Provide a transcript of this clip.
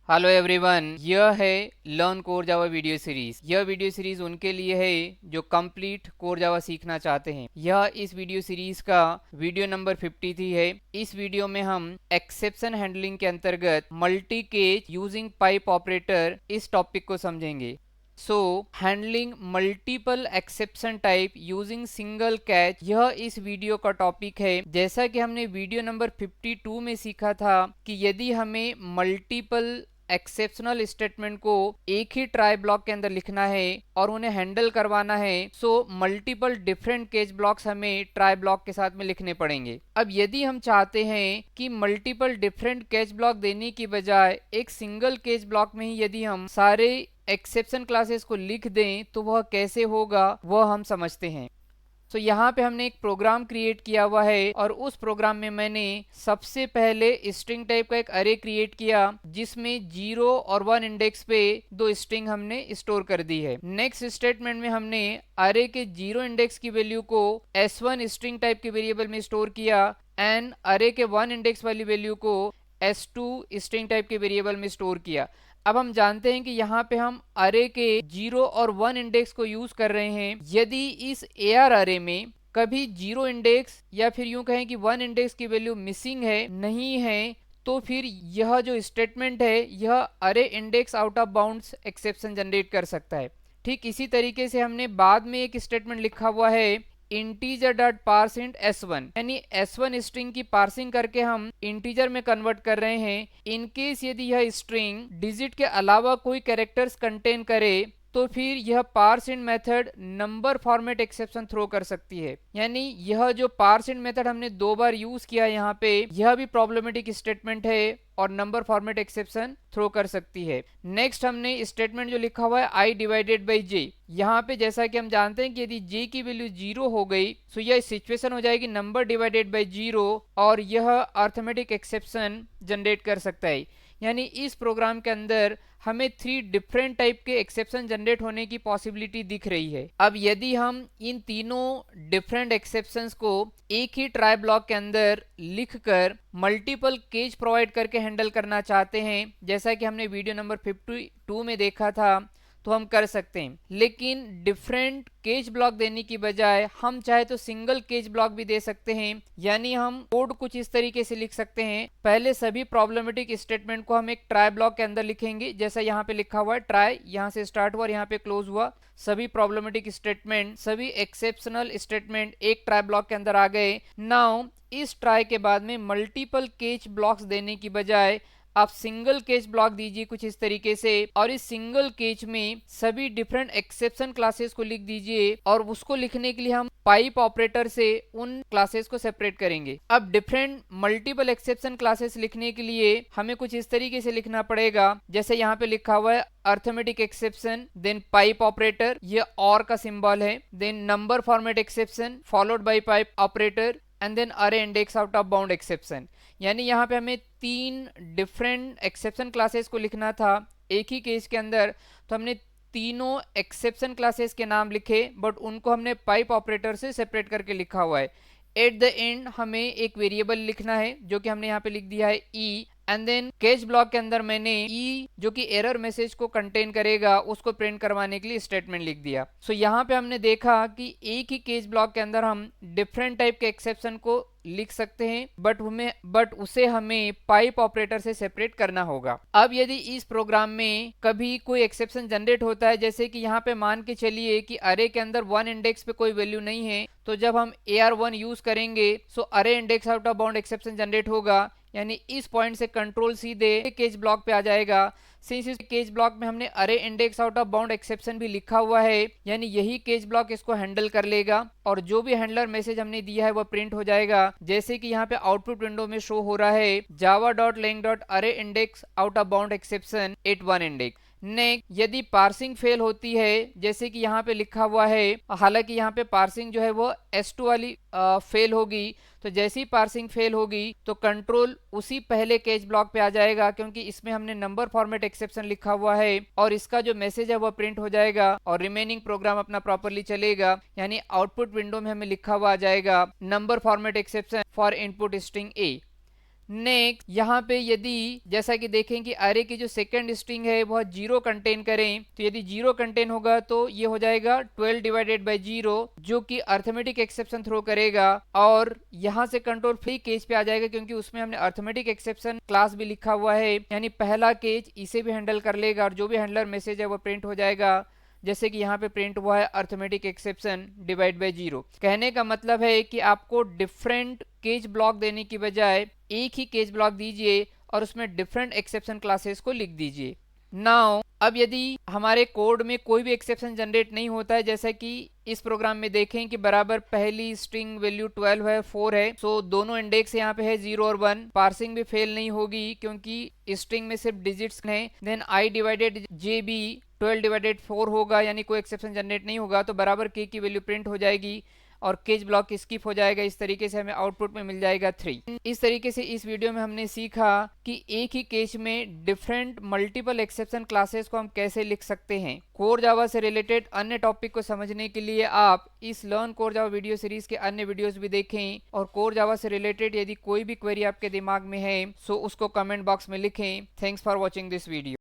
Hello everyone, यह है learn core Java video series. यह वीडियो सीरीज उनके लिए है जो कंप्लीट कोर जावा सीखना चाहते हैं। यह इस वीडियो सीरीज का वीडियो नंबर 53 है। इस वीडियो में हम एक्सेप्शन हैंडलिंग के अंतर्गत multi catch using pipe operator इस टॉपिक को समझेंगे। Handling multiple exception type using single catch, यह इस वीडियो का टॉपिक है। जैसा कि हमने वीडियो नंबर 52 में सीखा था कि यदि हमें मल्टीपल एक्सेप्शनल स्टेटमेंट को एक ही ट्राई ब्लॉक के अंदर लिखना है और उन्हें हैंडल करवाना है, मल्टीपल डिफरेंट केस ब्लॉक्स हमें ट्राई ब्लॉक के साथ में लिखने पड़ेंगे। अब यदि हम चाहते हैं कि मल्टीपल डिफरेंट केस ब्लॉक देने की बजाय एक सिंगल केस ब्लॉक में ही यदि हम सारे एक्सेप्शन क्लासेस को लिख दें तो वह कैसे होगा, वह हम समझते हैं। यहाँ पे हमने एक प्रोग्राम क्रिएट किया हुआ है और उस प्रोग्राम में मैंने सबसे पहले स्ट्रिंग टाइप का एक अरे क्रिएट किया जिसमें 0 और 1 इंडेक्स पे दो स्ट्रिंग हमने स्टोर कर दी है। नेक्स्ट स्टेटमेंट में हमने अरे के 0 इंडेक्स की वैल्यू को s1 स्ट्रिंग टाइप के वेरिएबल में स्टोर किया एंड अरे के 1 इंडेक्स वाली वैल्यू को s2 स्ट्रिंग टाइप के वेरिएबल में स्टोर किया। अब हम जानते हैं कि यहाँ पे हम अरे के 0 और 1 इंडेक्स को यूज कर रहे हैं। यदि इस AR अरे में कभी 0 इंडेक्स या फिर यूं कहें कि 1 इंडेक्स की वैल्यू मिसिंग है, नहीं है, तो फिर यह जो स्टेटमेंट है यह अरे index out of bounds exception generate कर सकता है। ठीक इसी तरीके से हमने बाद में एक स्टेटमेंट लिखा हुआ है integer dot parse int s1, यानी s1 स्ट्रिंग की पार्सिंग करके हम इंटीजर में कन्वर्ट कर रहे हैं। इन केस यदि यह स्ट्रिंग डिजिट के अलावा कोई कैरेक्टर्स कंटेन करे तो फिर यह parse int method number format exception throw कर सकती है। यानी यह जो पार्स इंट मेथड हमने 2 बार यूज किया यहाँ पे, यह भी प्रॉब्लमेटिक स्टेटमेंट है और नंबर फॉर्मेट एक्सेप्शन थ्रो कर सकती है। नेक्स्ट हमने स्टेटमेंट जो लिखा हुआ है i डिवाइडेड बाई j, यहाँ पे जैसा कि हम जानते हैं कि यदि j की वैल्यू 0 हो गई तो यह सिचुएशन हो जाएगी नंबर डिवाइडेड बाई 0 और यह अर्थमेटिक एक्सेप्शन जनरेट कर सकता है। यानी इस प्रोग्राम के अंदर हमें 3 डिफरेंट टाइप के एक्सेप्शन जनरेट होने की पॉसिबिलिटी दिख रही है। अब यदि हम इन तीनों डिफरेंट एक्सेप्शंस को एक ही ट्राई ब्लॉक के अंदर लिखकर मल्टीपल केज प्रोवाइड करके हैंडल करना चाहते हैं, जैसा कि हमने वीडियो नंबर 52 में देखा था, तो हम कर सकते हैं। लेकिन डिफरेंट केज ब्लॉक देने की बजाय हम चाहे तो सिंगल केज ब्लॉक भी दे सकते हैं। यानी हम कोड कुछ इस तरीके से लिख सकते हैं, पहले सभी प्रॉब्लमेटिक स्टेटमेंट को हम एक ट्राई ब्लॉक के अंदर लिखेंगे, जैसा यहाँ पे लिखा हुआ है ट्राई, यहाँ से स्टार्ट हुआ और यहाँ पे क्लोज हुआ। सभी प्रॉब्लमेटिक स्टेटमेंट, सभी एक्सेप्शनल स्टेटमेंट एक ट्राई ब्लॉक के अंदर आ गए। नाउ इस ट्राई के बाद में मल्टीपल केज ब्लॉक्स देने की बजाय आप सिंगल केज ब्लॉक दीजिए कुछ इस तरीके से, और इस सिंगल केज में सभी डिफरेंट एक्सेप्शन क्लासेस को लिख दीजिए और उसको लिखने के लिए हम पाइप ऑपरेटर से उन क्लासेस को सेपरेट करेंगे। अब डिफरेंट मल्टीपल एक्सेप्शन क्लासेस लिखने के लिए हमें कुछ इस तरीके से लिखना पड़ेगा, जैसे यहाँ पे लिखा हुआ है arithmetic exception, then pipe operator, ये और का सिंबल है, then number format exception followed by pipe operator and then array index out of bound exception. यानी यहाँ पे हमें 3 डिफरेंट एक्सेप्शन क्लासेस को लिखना था एक ही केस के अंदर, तो हमने तीनों एक्सेप्शन क्लासेस के नाम लिखे, बट उनको हमने पाइप ऑपरेटर से सेपरेट करके लिखा हुआ है। एट द एंड हमें एक वेरिएबल लिखना है जो कि हमने यहाँ पे लिख दिया है ई, एंड देन केस ब्लॉक के अंदर मैंने ई जो कि एरर मैसेज को कंटेन करेगा उसको प्रिंट करवाने के लिए स्टेटमेंट लिख दिया। यहाँ पे हमने देखा कि एक ही केस ब्लॉक के अंदर हम डिफरेंट टाइप के एक्सेप्शन को लिख सकते हैं, बट उसे हमें पाइप ऑपरेटर से सेपरेट करना होगा। अब यदि इस प्रोग्राम में कभी कोई एक्सेप्शन जनरेट होता है, जैसे कि यहाँ पे मान के चलिए कि अरे के अंदर 1 इंडेक्स पे कोई वैल्यू नहीं है, तो जब हम AR1 यूज करेंगे अरे index out of bound exception generate होगा। यानी इस पॉइंट से कंट्रोल सीधे केज ब्लॉक पे आ जाएगा। सिंस इस केज ब्लॉक में हमने अरे index out of bound exception भी लिखा हुआ है, यानी यही केज ब्लॉक इसको हैंडल कर लेगा और जो भी हैंडलर मैसेज हमने दिया है वह प्रिंट हो जाएगा, जैसे कि यहाँ पे आउटपुट विंडो में शो हो रहा है java.lang.array index out of bound exception at 1 index। Next, यदि पार्सिंग फेल होती है, जैसे कि यहाँ पे लिखा हुआ है, हालांकि यहाँ पे पार्सिंग जो है वो S2 वाली फेल होगी, तो जैसे ही पार्सिंग फेल होगी तो कंट्रोल उसी पहले केज ब्लॉक पे आ जाएगा, क्योंकि इसमें हमने नंबर फॉर्मेट एक्सेप्शन लिखा हुआ है और इसका जो मैसेज है वो प्रिंट हो जाएगा और रिमेनिंग प्रोग्राम अपना प्रॉपरली चलेगा। यानी आउटपुट विंडो में हमें लिखा हुआ आ जाएगा number format exception for input string A. Next यहाँ पे यदि जैसा कि देखें कि अरे की जो सेकंड स्ट्रिंग है वह 0 कंटेन करें, तो यदि 0 कंटेन होगा तो ये हो जाएगा 12 डिवाइडेड बाई 0, जो कि अर्थमेटिक एक्सेप्शन थ्रो करेगा। और यहाँ से कंट्रोल फ्री केस पे आ जाएगा, क्योंकि उसमें हमने अर्थमेटिक एक्सेप्शन क्लास भी लिखा हुआ है, यानी पहला केस इसे भी हैंडल कर लेगा और जो भी हैंडलर मैसेज है वो प्रिंट हो जाएगा, जैसे कि यहाँ पे प्रिंट हुआ है अर्थमेटिक एक्सेप्शन डिवाइड बाय 0। कहने का मतलब है कि आपको डिफरेंट केज ब्लॉक देने की बजाय एक ही केज ब्लॉक दीजिए और उसमें डिफरेंट एक्सेप्शन क्लासेस को लिख दीजिए। नाउ अब यदि हमारे कोड में कोई भी एक्सेप्शन जनरेट नहीं होता है, जैसा कि इस प्रोग्राम में देखें कि बराबर पहली स्ट्रिंग वैल्यू 12 है, 4 है, सो दोनों इंडेक्स यहाँ पे है 0 और 1, पार्सिंग भी फेल नहीं होगी क्योंकि स्ट्रिंग में सिर्फ डिजिट्स हैं। Then I divided J B 12 divided 4 होगा, यानी कोई एक्सेप्शन जनरेट नहीं होगा, तो बराबर के की वैल्यू प्रिंट हो जाएगी और केज ब्लॉक स्किप हो जाएगा। इस तरीके से हमें आउटपुट में मिल जाएगा 3। इस तरीके से इस वीडियो में हमने सीखा कि एक ही केस में डिफरेंट मल्टीपल एक्सेप्शन क्लासेस को हम कैसे लिख सकते हैं। कोर जावा से रिलेटेड अन्य टॉपिक को समझने के लिए आप इस learn core Java video series के अन्य वीडियोस भी देखें, और कोर जावा से रिलेटेड यदि कोई भी क्वेरी आपके दिमाग में है सो उसको कमेंट बॉक्स में लिखें। Thanks for watching this video.